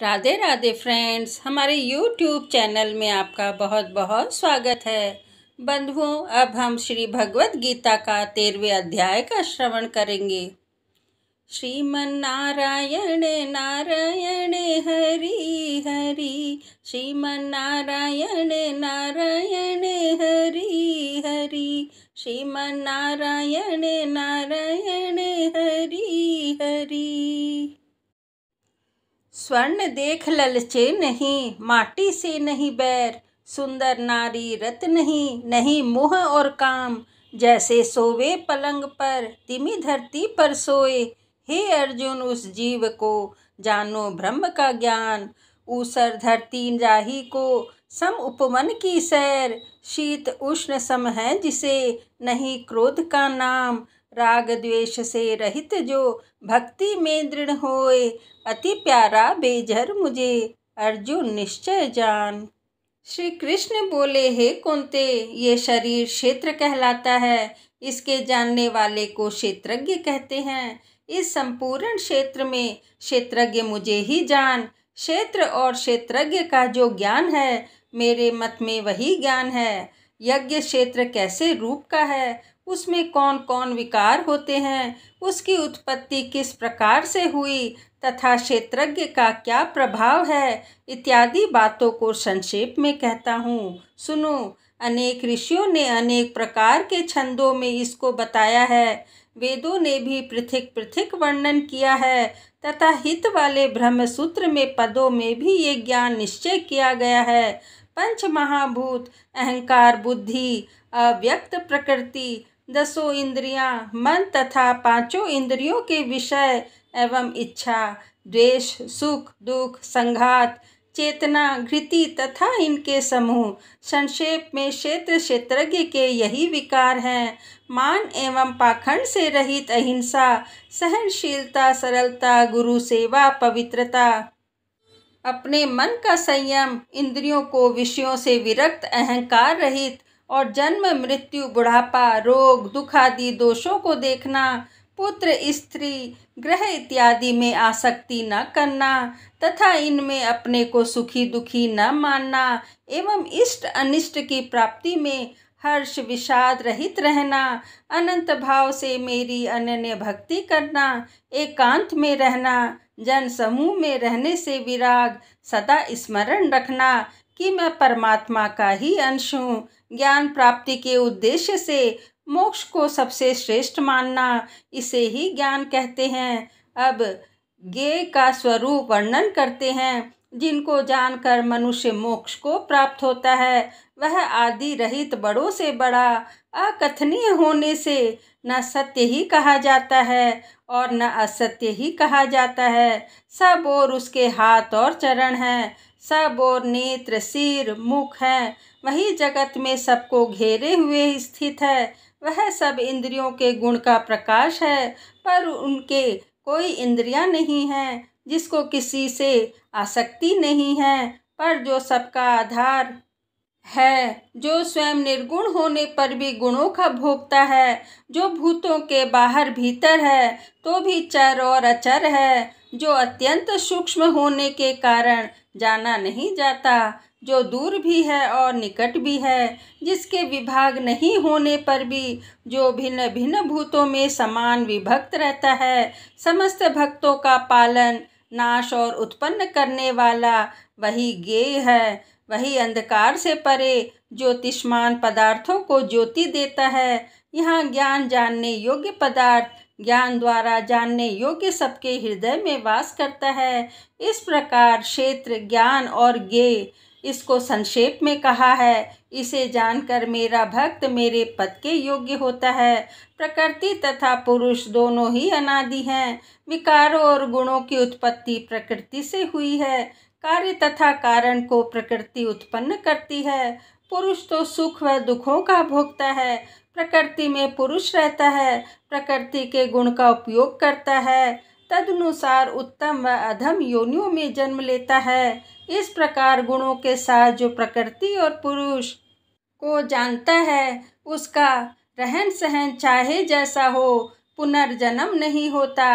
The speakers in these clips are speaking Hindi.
राधे राधे फ्रेंड्स, हमारे YouTube चैनल में आपका बहुत बहुत स्वागत है। बंधुओं, अब हम श्री भगवत गीता का 13वें अध्याय का श्रवण करेंगे। श्रीमन्नारायण नारायण हरि हरि, श्रीमन्नारायण नारायण हरि हरि, श्रीमन्नारायण नारायण हरि हरि। स्वर्ण देख ललचे नहीं, माटी से नहीं बैर, सुंदर नारी रत नहीं, नहीं मोह और काम। जैसे सोवे पलंग पर, तिमि धरती पर सोए। हे अर्जुन, उस जीव को जानो ब्रह्म का ज्ञान। ऊसर धरती जाही को सम उपवन की सैर, शीत उष्ण सम है जिसे, नहीं क्रोध का नाम। राग द्वेष से रहित जो भक्ति में दृढ़ होए, अति प्यारा बेझर मुझे अर्जुन निश्चय जान। श्री कृष्ण बोले, हे कुंते, ये शरीर क्षेत्र कहलाता है। इसके जानने वाले को क्षेत्रज्ञ कहते हैं। इस संपूर्ण क्षेत्र में क्षेत्रज्ञ मुझे ही जान। क्षेत्र और क्षेत्रज्ञ का जो ज्ञान है, मेरे मत में वही ज्ञान है। यज्ञ क्षेत्र कैसे रूप का है, उसमें कौन कौन विकार होते हैं, उसकी उत्पत्ति किस प्रकार से हुई, तथा क्षेत्रज्ञ का क्या प्रभाव है, इत्यादि बातों को संक्षेप में कहता हूँ, सुनो। अनेक ऋषियों ने अनेक प्रकार के छंदों में इसको बताया है। वेदों ने भी पृथक पृथक वर्णन किया है, तथा हित वाले ब्रह्म सूत्र में पदों में भी ये ज्ञान निश्चय किया गया है। पंच महाभूत, अहंकार, बुद्धि, अव्यक्त प्रकृति, 10 इंद्रियां, मन तथा 5 इंद्रियों के विषय एवं इच्छा, द्वेष, सुख दुख, संघात, चेतना, घृति तथा इनके समूह, संक्षेप में क्षेत्र क्षेत्रज्ञ के यही विकार हैं। मान एवं पाखंड से रहित अहिंसा, सहनशीलता, सरलता, गुरु सेवा, पवित्रता, अपने मन का संयम, इंद्रियों को विषयों से विरक्त, अहंकार रहित और जन्म मृत्यु, बुढ़ापा, रोग, दुख आदि दोषों को देखना, पुत्र, स्त्री, ग्रह इत्यादि में आसक्ति न करना, तथा इनमें अपने को सुखी दुखी न मानना, एवं इष्ट अनिष्ट की प्राप्ति में हर्ष विषाद रहित रहना, अनंत भाव से मेरी अनन्य भक्ति करना, एकांत में रहना, जन समूह में रहने से विराग, सदा स्मरण रखना कि मैं परमात्मा का ही अंश हूँ, ज्ञान प्राप्ति के उद्देश्य से मोक्ष को सबसे श्रेष्ठ मानना, इसे ही ज्ञान कहते हैं। अब ज्ञेय का स्वरूप वर्णन करते हैं। जिनको जानकर मनुष्य मोक्ष को प्राप्त होता है, वह आदि रहित, बड़ों से बड़ा, अकथनीय होने से न सत्य ही कहा जाता है और न असत्य ही कहा जाता है। सब और उसके हाथ और चरण हैं, सब और नेत्र, सिर, मुख हैं। वही जगत में सबको घेरे हुए स्थित है। वह सब इंद्रियों के गुण का प्रकाश है, पर उनके कोई इंद्रियां नहीं हैं। जिसको किसी से आसक्ति नहीं है, पर जो सबका आधार है, जो स्वयं निर्गुण होने पर भी गुणों का भोगता है, जो भूतों के बाहर भीतर है तो भी चर और अचर है, जो अत्यंत सूक्ष्म होने के कारण जाना नहीं जाता, जो दूर भी है और निकट भी है, जिसके विभाग नहीं होने पर भी जो भिन्न भिन्न भूतों में समान विभक्त रहता है, समस्त भक्तों का पालन, नाश और उत्पन्न करने वाला वही ज्ञेय है। वही अंधकार से परे ज्योतिष्मान पदार्थों को ज्योति देता है। यहाँ ज्ञान जानने योग्य पदार्थ, ज्ञान द्वारा जानने योग्य सबके हृदय में वास करता है। इस प्रकार क्षेत्र, ज्ञान और ज्ञेय, इसको संक्षेप में कहा है। इसे जानकर मेरा भक्त मेरे पद के योग्य होता है। प्रकृति तथा पुरुष दोनों ही अनादि हैं। विकारों और गुणों की उत्पत्ति प्रकृति से हुई है। कार्य तथा कारण को प्रकृति उत्पन्न करती है। पुरुष तो सुख व दुखों का भोगता है। प्रकृति में पुरुष रहता है, प्रकृति के गुण का उपयोग करता है, तदनुसार उत्तम व अधम योनियों में जन्म लेता है। इस प्रकार गुणों के साथ जो प्रकृति और पुरुष को जानता है, उसका रहन सहन चाहे जैसा हो, पुनर्जन्म नहीं होता।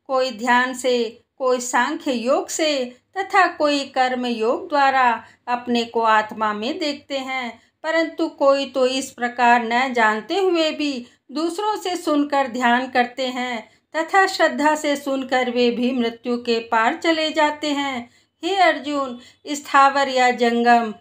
कोई ध्यान से, कोई सांख्य योग से तथा कोई कर्म योग द्वारा अपने को आत्मा में देखते हैं, परंतु कोई तो इस प्रकार न जानते हुए भी दूसरों से सुनकर ध्यान करते हैं तथा श्रद्धा से सुनकर वे भी मृत्यु के पार चले जाते हैं। हे अर्जुन, स्थावर या जंगम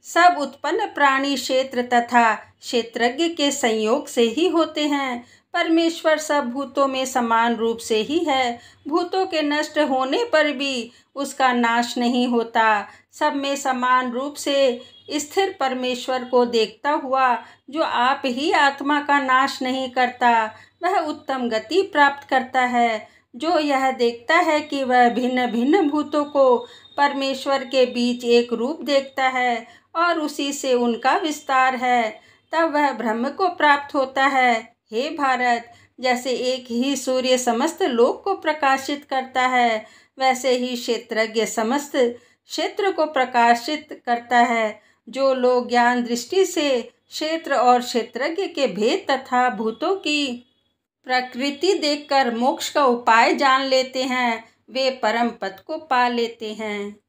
सब उत्पन्न प्राणी क्षेत्र तथा क्षेत्रज्ञ के संयोग से ही होते हैं। परमेश्वर सब भूतों में समान रूप से ही है। भूतों के नष्ट होने पर भी उसका नाश नहीं होता। सब में समान रूप से स्थिर परमेश्वर को देखता हुआ जो आप ही आत्मा का नाश नहीं करता, वह उत्तम गति प्राप्त करता है। जो यह देखता है कि वह भिन्न भिन्न भूतों को परमेश्वर के बीच एक रूप देखता है और उसी से उनका विस्तार है, तब वह ब्रह्म को प्राप्त होता है। हे भारत, जैसे एक ही सूर्य समस्त लोक को प्रकाशित करता है, वैसे ही क्षेत्रज्ञ समस्त क्षेत्र को प्रकाशित करता है। जो लोग ज्ञान दृष्टि से क्षेत्र और क्षेत्रज्ञ के भेद तथा भूतों की प्रकृति देखकर मोक्ष का उपाय जान लेते हैं, वे परम पद को पा लेते हैं।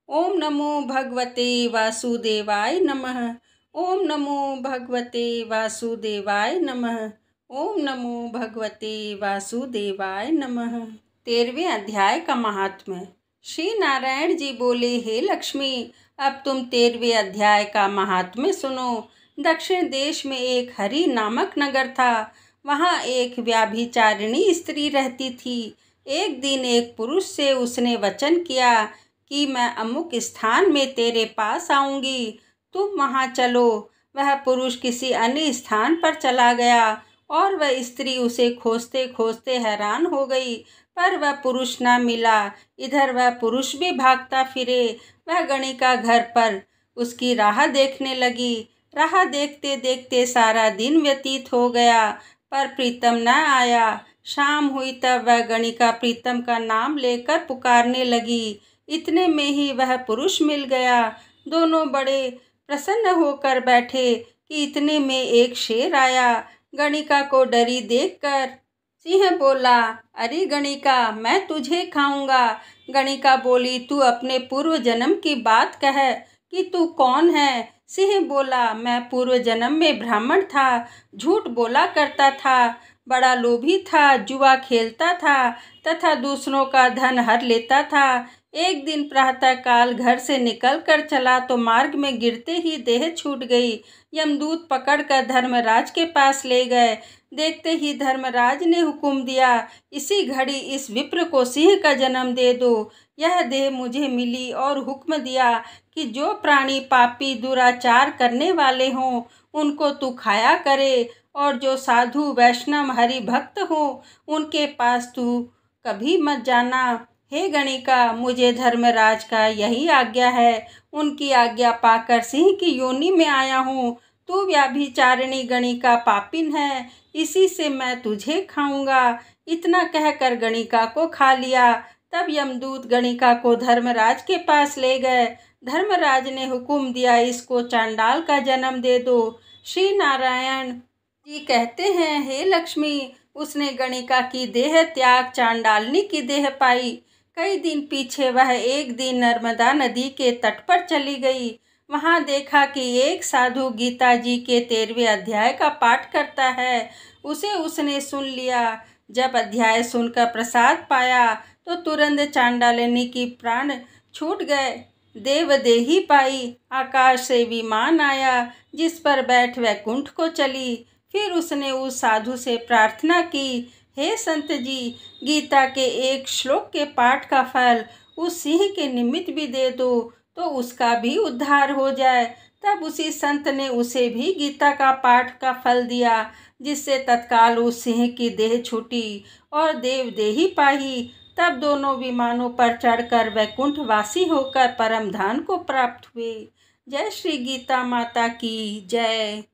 ओम नमो भगवते वासुदेवाय नमः। ओम नमो भगवते वासुदेवाय नमः। ओम नमो भगवते वासुदेवाय नमः। 13वें अध्याय का महात्म्य। श्री नारायण जी बोले, हे लक्ष्मी, अब तुम 13वें अध्याय का महात्म्य सुनो। दक्षिण देश में एक हरि नामक नगर था। वहाँ एक व्याभिचारिणी स्त्री रहती थी। एक दिन एक पुरुष से उसने वचन किया कि मैं अमुक स्थान में तेरे पास आऊंगी, तुम वहाँ चलो। वह पुरुष किसी अन्य स्थान पर चला गया और वह स्त्री उसे खोजते खोजते हैरान हो गई, पर वह पुरुष न मिला। इधर वह पुरुष भी भागता फिरे। वह गणिका घर पर उसकी राह देखने लगी। राह देखते देखते सारा दिन व्यतीत हो गया, पर प्रीतम न आया। शाम हुई तब वह गणिका प्रीतम का नाम लेकर पुकारने लगी। इतने में ही वह पुरुष मिल गया। दोनों बड़े प्रसन्न होकर बैठे कि इतने में एक शेर आया। गणिका को डरी देखकर सिंह बोला, अरे गणिका, मैं तुझे खाऊंगा। गणिका बोली, तू अपने पूर्व जन्म की बात कह कि तू कौन है। सिंह बोला, मैं पूर्व जन्म में ब्राह्मण था, झूठ बोला करता था, बड़ा लोभी था, जुआ खेलता था तथा दूसरों का धन हर लेता था। एक दिन प्रातःकाल घर से निकलकर चला तो मार्ग में गिरते ही देह छूट गई। यमदूत पकड़कर धर्मराज के पास ले गए। देखते ही धर्मराज ने हुक्म दिया, इसी घड़ी इस विप्र को सिंह का जन्म दे दो। यह देह मुझे मिली और हुक्म दिया कि जो प्राणी पापी दुराचार करने वाले हों उनको तू खाया करे, और जो साधु वैष्णव हरि भक्त हो उनके पास तू कभी मत जाना। हे गणिका, मुझे धर्मराज का यही आज्ञा है। उनकी आज्ञा पाकर सिंह की योनि में आया हूँ। तू व्याभिचारिणी गणिका पापिन है, इसी से मैं तुझे खाऊंगा। इतना कहकर गणिका को खा लिया। तब यमदूत गणिका को धर्मराज के पास ले गए। धर्मराज ने हुक्म दिया, इसको चांडाल का जन्म दे दो। श्री नारायण जी कहते हैं, हे लक्ष्मी, उसने गणिका की देह त्याग चांडालनी की देह पाई। कई दिन पीछे वह एक दिन नर्मदा नदी के तट पर चली गई। वहां देखा कि एक साधु गीता जी के 13वें अध्याय का पाठ करता है। उसे उसने सुन लिया। जब अध्याय सुनकर प्रसाद पाया तो तुरंत चांडालिनी की प्राण छूट गए। देवदेही पाई। आकाश से विमान आया जिस पर बैठ वैकुंठ को चली। फिर उसने उस साधु से प्रार्थना की, हे संत जी, गीता के एक श्लोक के पाठ का फल उस सिंह के निमित्त भी दे दो तो उसका भी उद्धार हो जाए। तब उसी संत ने उसे भी गीता का पाठ का फल दिया, जिससे तत्काल उस सिंह की देह छूटी और देवदेही पाई। तब दोनों विमानों पर चढ़कर वैकुंठ वासी होकर परम धाम को प्राप्त हुए। जय श्री गीता माता की जय।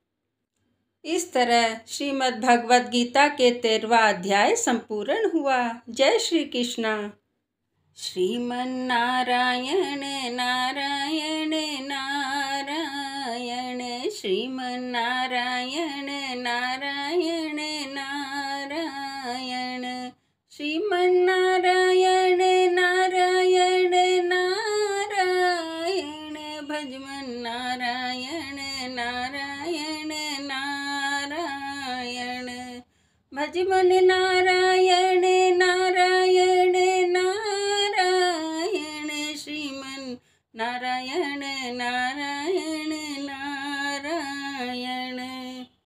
इस तरह श्रीमद् भगवद गीता के 13वां अध्याय संपूर्ण हुआ। जय श्री कृष्ण। श्रीमन्नारायण नारायण नारायण, श्रीमन्नारायण नारायण नारायण, श्रीमन्नारायण नारायण नारायण। नारायण नारायण। भज मन नारायण नारायण नारायण, श्रीमन नारायण नारायण नारायण।